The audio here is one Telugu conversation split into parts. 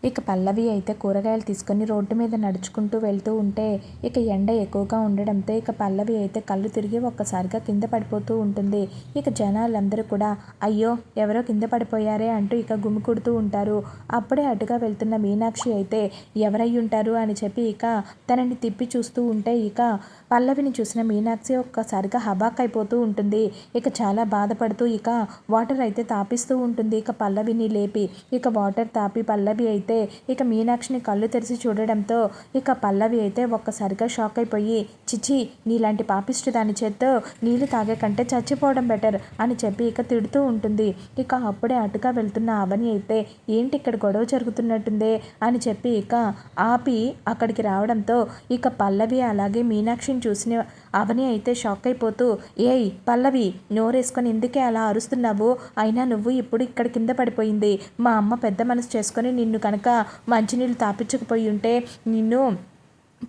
ఇక పల్లవి అయితే కూరగాయలు తీసుకొని రోడ్డు మీద నడుచుకుంటూ వెళ్తూ ఉంటే ఇక ఎండ ఎక్కువగా ఉండడంతో ఇక పల్లవి అయితే కళ్ళు తిరిగి ఒక్కసారిగా కింద పడిపోతూ ఉంటుంది. ఇక జనాలందరూ కూడా అయ్యో ఎవరో కింద పడిపోయారే అంటూ ఇక గుమికూడుతూ ఉంటారు. అప్పుడే అటుగా వెళ్తున్న మీనాక్షి అయితే ఎవరై ఉంటారు అని చెప్పి ఇక తనని తిప్పి చూస్తూ ఉంటే ఇక పల్లవిని చూసిన మీనాక్షి ఒక్కసారిగా హబాక్ అయిపోతూ ఉంటుంది. ఇక చాలా బాధపడుతూ ఇక వాటర్ అయితే తాపిస్తూ ఉంటుంది. ఇక పల్లవిని లేపి ఇక వాటర్ తాపి పల్లవి అయితే ఇక మీనాక్షిని కళ్ళు తెరిచి చూడడంతో ఇక పల్లవి అయితే ఒక్కసారిగా షాక్ అయిపోయి చిచి నీలాంటి పాపిష్టి దాని చేత్తో నీళ్లు తాగే కంటే చచ్చిపోవడం బెటర్ అని చెప్పి ఇక తిడుతూ ఉంటుంది. ఇక అప్పుడే అటుగా వెళ్తున్న అవని అయితే ఏంటి ఇక్కడ గొడవ జరుగుతున్నట్టుందే అని చెప్పి ఇక ఆపి అక్కడికి రావడంతో ఇక పల్లవి అలాగే మీనాక్షిని చూసిన అవని అయితే షాక్ అయిపోతూ ఏయ్ పల్లవి నోరేసుకొని ఎందుకే అలా అరుస్తున్నావు, అయినా నువ్వు ఇప్పుడు ఇక్కడ కింద పడిపోయింది మా అమ్మ పెద్ద మనసు చేసుకొని నిన్ను కనుక మంచినీళ్ళు తాపించకపోయి ఉంటే నిన్ను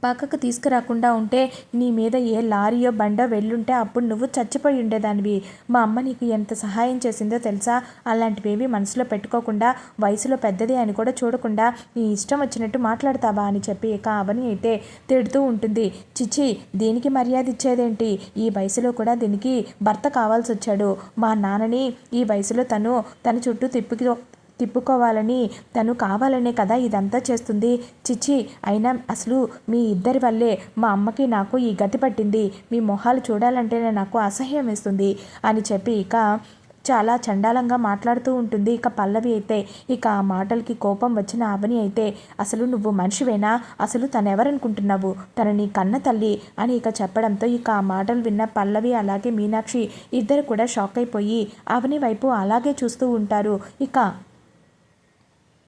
పక్కకు తీసుకురాకుండా ఉంటే నీ మీద ఏ లారీయో బండో వెళ్ళుంటే అప్పుడు నువ్వు చచ్చిపోయి ఉండేదానివి. మా అమ్మ నీకు ఎంత సహాయం చేసిందో తెలుసా, అలాంటివేవి మనసులో పెట్టుకోకుండా వయసులో పెద్దది అని కూడా చూడకుండా నీ ఇష్టం వచ్చినట్టు మాట్లాడతావా అని చెప్పి ఇక అవని అయితే తిడుతూ ఉంటుంది. చిచి దీనికి మర్యాద ఇచ్చేదేంటి, ఈ వయసులో కూడా దీనికి భర్త కావాల్సి వచ్చాడు. మా నాన్నని ఈ వయసులో తన చుట్టూ తిప్పుకోవాలని తను కావాలనే కదా ఇదంతా చేస్తుంది. చిచి అయినా అసలు మీ ఇద్దరి వల్లే మా అమ్మకి నాకు ఈ గతి పట్టింది. మీ మొహాలు చూడాలంటేనే నాకు అసహ్యం వేస్తుంది అని చెప్పి ఇక చాలా చండాలంగా మాట్లాడుతూ ఉంటుంది. ఇక పల్లవి అయితే ఇక ఆ మాటలకి కోపం వచ్చిన అవని అయితే అసలు నువ్వు మనిషివేనా, అసలు తనెవరనుకుంటున్నావు, తన నీ కన్న తల్లి అని ఇక చెప్పడంతో ఇక ఆ మాటలు విన్న పల్లవి అలాగే మీనాక్షి ఇద్దరు కూడా షాక్ అయిపోయి అవని వైపు అలాగే చూస్తూ ఉంటారు. ఇక